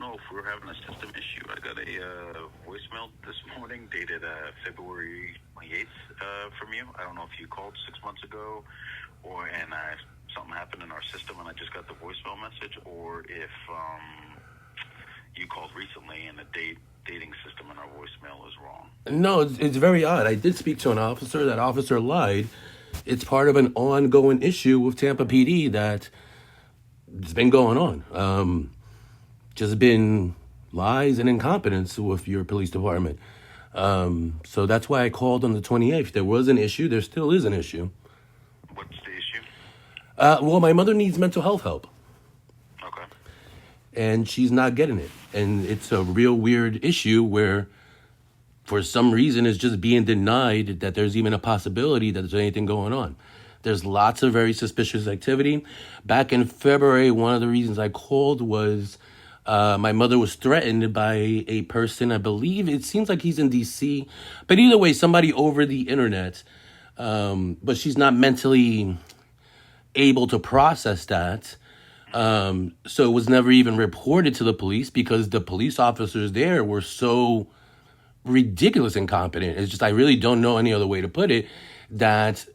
know if we're having a system issue. I got a voicemail this morning dated February 28th from you. I don't know if you called 6 months ago and something happened in our system and I just got the voicemail message, or if you called recently and the dating system in our voicemail is wrong. No, it's very odd. I did speak to an officer. That officer lied. It's part of an ongoing issue with Tampa PD that it's been going on. Just been lies and incompetence with your police department. So that's why I called on the 28th. There was an issue. There still is an issue. What's the issue? Well, my mother needs mental health help. Okay. And she's not getting it. And it's a real weird issue where, for some reason, it's just being denied that there's even a possibility that there's anything going on. There's lots of very suspicious activity. Back in February, one of the reasons I called was my mother was threatened by a person. I believe it seems like he's in D.C. But either way, somebody over the internet. But she's not mentally able to process that. So it was never even reported to the police because the police officers there were so ridiculous incompetent. It's just, I really don't know any other way to put it, that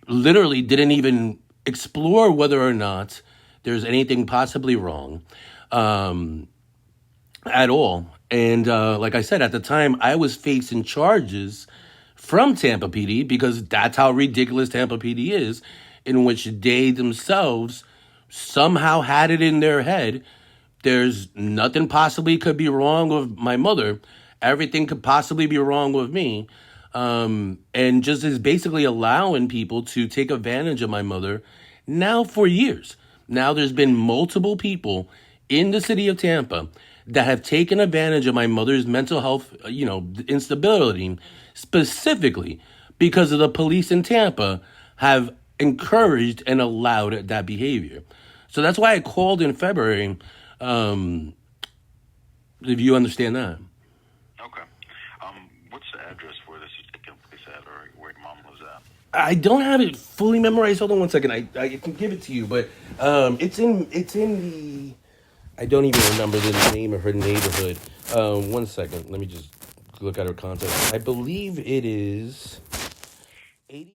literally didn't even explore whether or not there's anything possibly wrong at all. And like I said, at the time, I was facing charges from Tampa PD because that's how ridiculous Tampa PD is, in which they themselves somehow had it in their head there's nothing possibly could be wrong with my mother. Everything could possibly be wrong with me. And just is basically allowing people to take advantage of my mother now for years. Now there's been multiple people in the city of Tampa that have taken advantage of my mother's mental health, instability, specifically because of the police in Tampa have encouraged and allowed that behavior. So that's why I called in February, if you understand that. Okay. What's the address where this is taking place at, or where your mom lives at? I don't have it fully memorized. Hold on 1 second. I can give it to you, but it's in the. I don't even remember the name of her neighborhood. 1 second. Let me just look at her contact. I believe it is 85.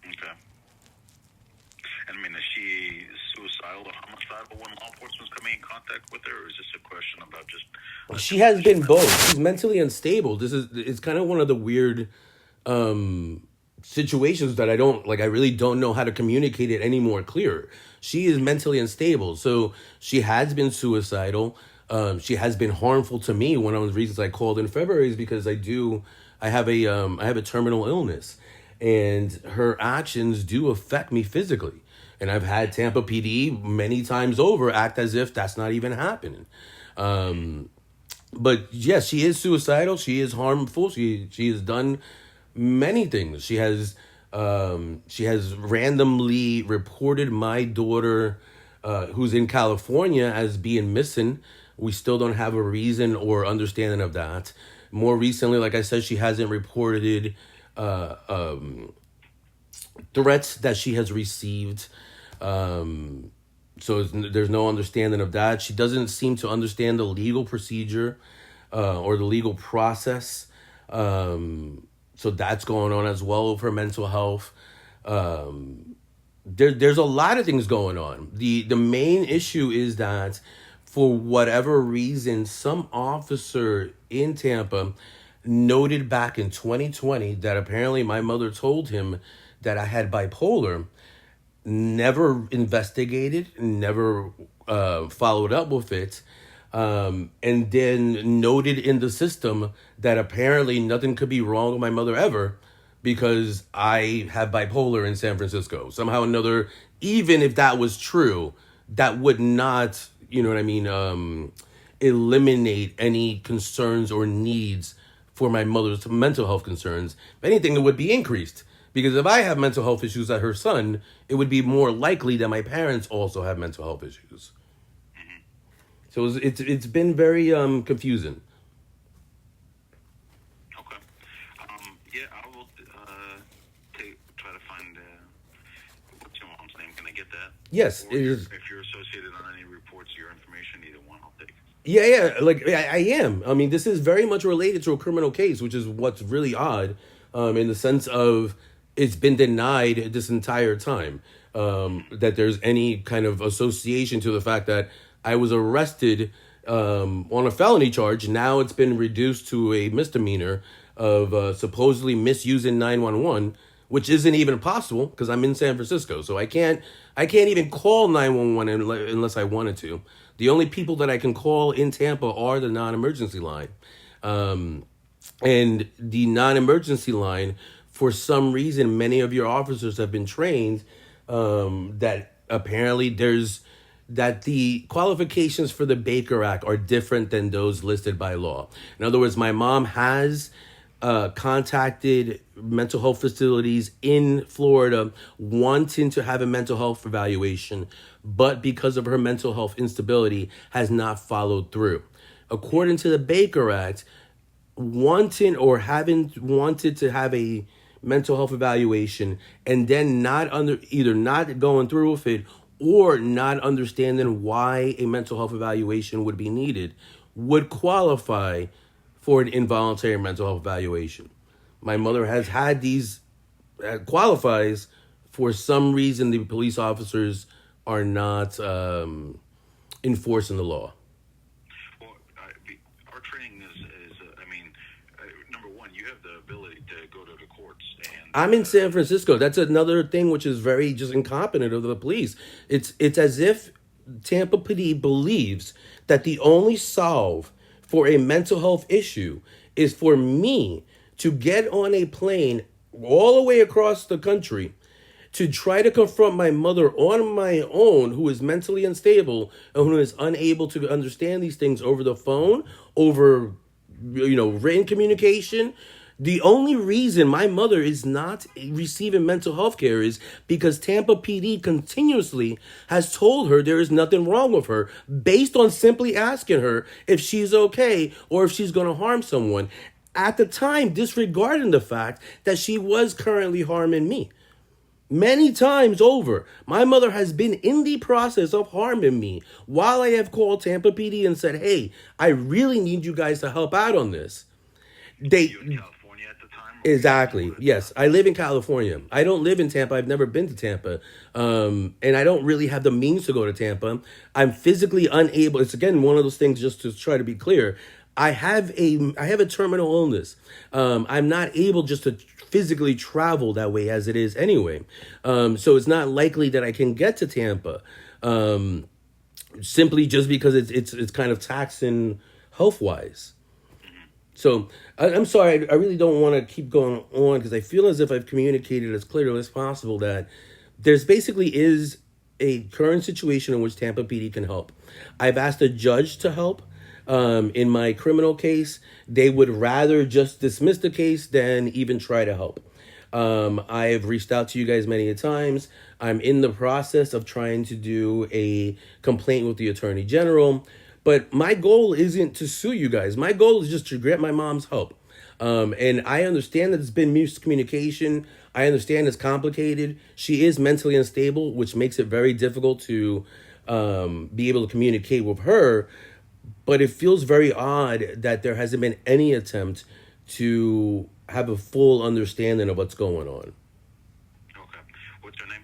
Okay. And I mean, is she suicidal or homicidal when law enforcement's coming in contact with her, or is this a question about just? She has been both. She's mentally unstable. It's kind of one of the weird situations that I really don't know how to communicate it any more clearer. She is mentally unstable. So she has been suicidal. She has been harmful to me. One of the reasons I called in February is because I have a terminal illness, and her actions do affect me physically. And I've had Tampa PD many times over act as if that's not even happening. But yes, she is suicidal. She is harmful. She has done many things. She has randomly reported my daughter, who's in California, as being missing. We still don't have a reason or understanding of that. More recently, like I said, she hasn't reported threats that she has received. So there's no understanding of that. She doesn't seem to understand the legal procedure or the legal process. So that's going on as well with her mental health. There's a lot of things going on. The main issue is that for whatever reason, some officer in Tampa noted back in 2020 that apparently my mother told him that I had bipolar, never investigated, never followed up with it, and then noted in the system that apparently nothing could be wrong with my mother ever because I have bipolar in San Francisco. Somehow or another, even if that was true, that would not, eliminate any concerns or needs for my mother's mental health concerns. If anything, it would be increased. Because if I have mental health issues as her son, it would be more likely that my parents also have mental health issues. Mm-hmm. So it's been very confusing. Okay. Yeah, I will try to find what's your mom's name. Can I get that? Yes, Or it is. if you're associated on any reports, your information, either one, I'll take. Yeah, like I am. I mean, this is very much related to a criminal case, which is what's really odd, in the sense of it's been denied this entire time, that there's any kind of association to the fact that I was arrested on a felony charge. Now it's been reduced to a misdemeanor of supposedly misusing 911, which isn't even possible because I'm in San Francisco, so I can't even call 911 unless I wanted to. The only people that I can call in Tampa are the non-emergency line. And the non-emergency line, for some reason, many of your officers have been trained that apparently that the qualifications for the Baker Act are different than those listed by law. In other words, my mom has contacted mental health facilities in Florida wanting to have a mental health evaluation, but because of her mental health instability, has not followed through. According to the Baker Act, wanting or having wanted to have a mental health evaluation and then either not going through with it or not understanding why a mental health evaluation would be needed would qualify for an involuntary mental health evaluation. My mother has had these qualifies. For some reason, the police officers are not enforcing the law. Well, our training is I mean, number one, you have the ability to go to the courts, and I'm in San Francisco. That's another thing which is very just incompetent of the police. It's as if Tampa PD believes that the only solve for a mental health issue is for me to get on a plane all the way across the country to try to confront my mother on my own, who is mentally unstable and who is unable to understand these things over the phone, over written communication. The only reason my mother is not receiving mental health care is because Tampa PD continuously has told her there is nothing wrong with her based on simply asking her if she's okay or if she's going to harm someone. At the time, disregarding the fact that she was currently harming me. Many times over, my mother has been in the process of harming me while I have called Tampa PD and said, hey, I really need you guys to help out on this. They you in California at the time. Exactly. Yes, I live in California. I don't live in Tampa. I've never been to Tampa, and I don't really have the means to go to Tampa. I'm physically unable. It's again one of those things. Just to try to be clear, I have a terminal illness. I'm not able just to physically travel that way as it is anyway. So it's not likely that I can get to Tampa. Simply just because it's kind of taxing health wise. So I'm sorry, I really don't want to keep going on because I feel as if I've communicated as clearly as possible that there's basically is a current situation in which Tampa PD can help. I've asked a judge to help. In my criminal case, they would rather just dismiss the case than even try to help. I have reached out to you guys many a times. I'm in the process of trying to do a complaint with the Attorney General. But my goal isn't to sue you guys. My goal is just to grant my mom's help. And I understand that it's been miscommunication. I understand it's complicated. She is mentally unstable, which makes it very difficult to be able to communicate with her. But it feels very odd that there hasn't been any attempt to have a full understanding of what's going on. Okay. What's her name?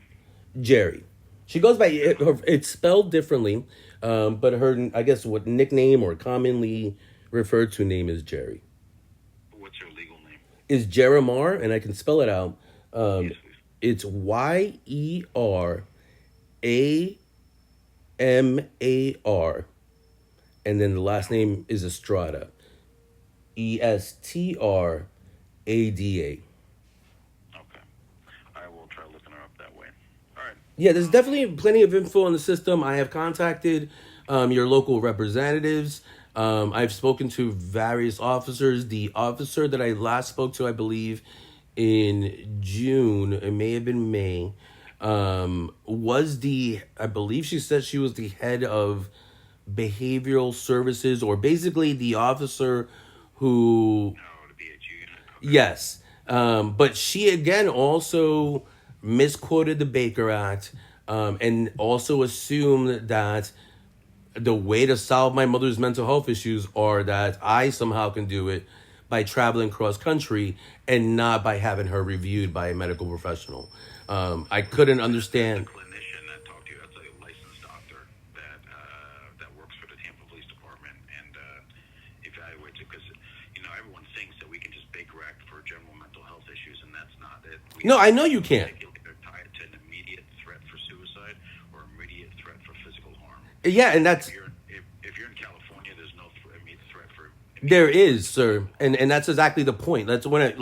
Jerry. She goes by, it's spelled differently, but her, I guess, what nickname or commonly referred to name is Jerry. What's her legal name? Is Jeramar, and I can spell it out. Yes, please. It's Yeramar. And then the last name is Estrada. Estrada. Okay. I will try looking her up that way. All right. Yeah, there's definitely plenty of info in the system. I have contacted your local representatives. I've spoken to various officers. The officer that I last spoke to, I believe, in June, it may have been May, I believe she said she was the head of behavioral services, or basically the officer who, No, the BHU unit. Okay. yes, But she again also misquoted the Baker Act, and also assumed that the way to solve my mother's mental health issues are that I somehow can do it by traveling cross country and not by having her reviewed by a medical professional. I couldn't understand. Clinician that talked to you, that's a licensed doctor that works for the Tampa Police Department and evaluates it, because everyone thinks that we can just Baker Act for general mental health issues, and that's not it. No, I know you can't. They're tied to an immediate threat for suicide or immediate threat for physical harm. Yeah, and that's If you're in California, there's no immediate threat for. there is, sir, and that's exactly the point. That's when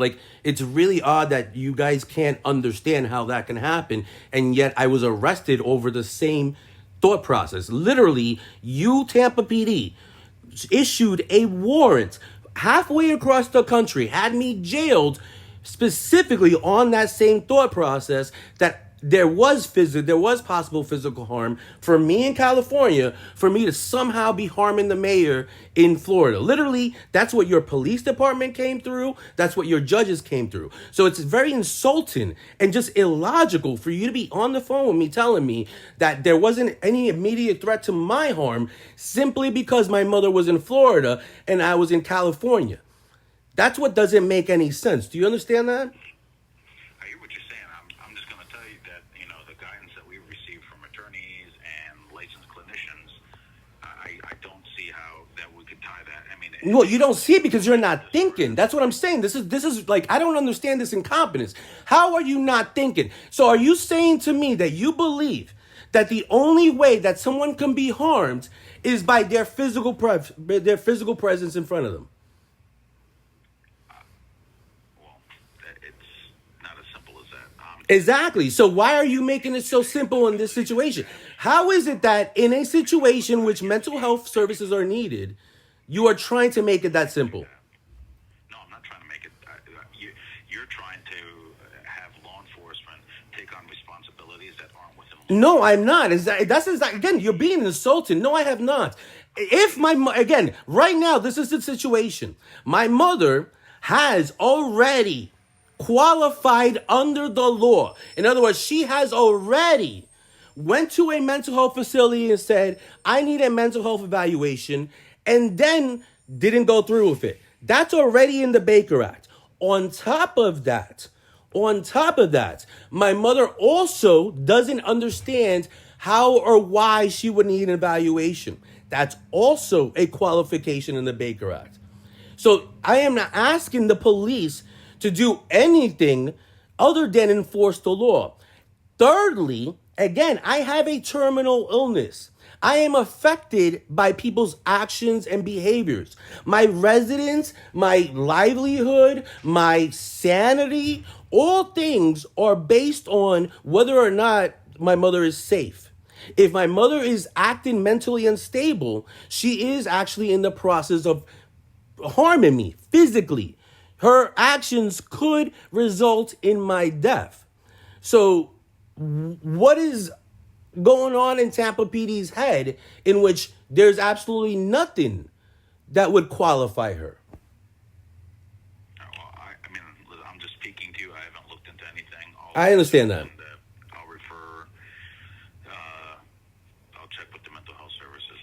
it's really odd that you guys can't understand how that can happen, and yet I was arrested over the same thought process. Literally, Tampa PD issued a warrant halfway across the country, had me jailed specifically on that same thought process that there was possible physical harm for me in California, for me to somehow be harming the mayor in Florida. Literally, that's what your police department came through. That's what your judges came through. So it's very insulting and just illogical for you to be on the phone with me telling me that there wasn't any immediate threat to my harm simply because my mother was in Florida and I was in California. That's what doesn't make any sense. Do you understand that? I hear what you're saying. I'm just going to tell you that the guidance that we receive from attorneys and licensed clinicians, I don't see how that we could tie that. I mean, Well, you don't see it because you're not thinking. That's what I'm saying. This is like, I don't understand this incompetence. How are you not thinking? So are you saying to me that you believe that the only way that someone can be harmed is by their physical presence in front of them? it's not as simple as that. Exactly. So why are you making it so simple in this situation? How is it that in a situation which mental health services are needed, you are trying to make it that simple? No, I'm not trying to make it. You're trying to have law enforcement take on responsibilities that aren't within law. No, I'm not. Again, you're being insulting. No, I have not. Again, right now, this is the situation. My mother has already qualified under the law. In other words, she has already went to a mental health facility and said, I need a mental health evaluation, and then didn't go through with it. That's already in the Baker Act. On top of that, my mother also doesn't understand how or why she would need an evaluation. That's also a qualification in the Baker Act. So I am not asking the police to do anything other than enforce the law. Thirdly, again, I have a terminal illness. I am affected by people's actions and behaviors. My residence, my livelihood, my sanity, all things are based on whether or not my mother is safe. If my mother is acting mentally unstable, she is actually in the process of harming me physically. Her actions could result in my death. So what is going on in Tampa PD's head in which there's absolutely nothing that would qualify her? Well, I mean, I'm just speaking to you. I haven't looked into anything. I understand that. I'll refer. I'll check with the mental health services,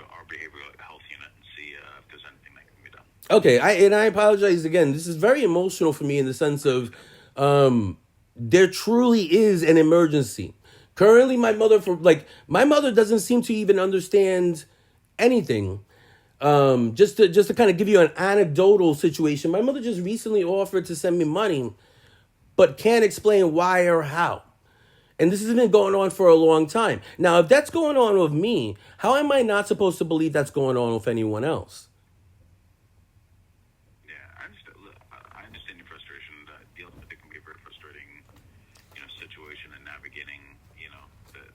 our behavioral health unit, and see if there's anything that can be done. Okay, I apologize again. This is very emotional for me in the sense of there truly is an emergency. Currently, my mother doesn't seem to even understand anything. Just to kind of give you an anecdotal situation, my mother just recently offered to send me money, but can't explain why or how. And this has been going on for a long time. Now, if that's going on with me, how am I not supposed to believe that's going on with anyone else? I understand your frustration. Dealing with it can be a very frustrating, situation and navigating,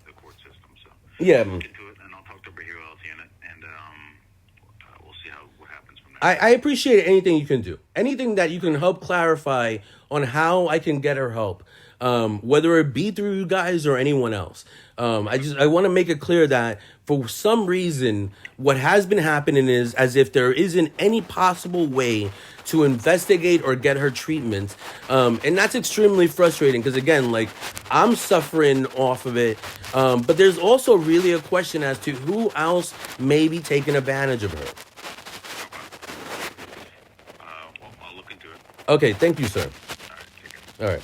the court system. So Yeah. I'll look into it, and I'll talk to the behavioral health unit, and we'll see what happens from there. I appreciate anything you can do. Anything that you can help clarify on how I can get her help. Whether it be through you guys or anyone else. I want to make it clear that for some reason, what has been happening is as if there isn't any possible way to investigate or get her treatment. And that's extremely frustrating because, again, like, I'm suffering off of it. But there's also really a question as to who else may be taking advantage of her. Well, I'll look into it. Okay, thank you, sir. All right, take care. All right.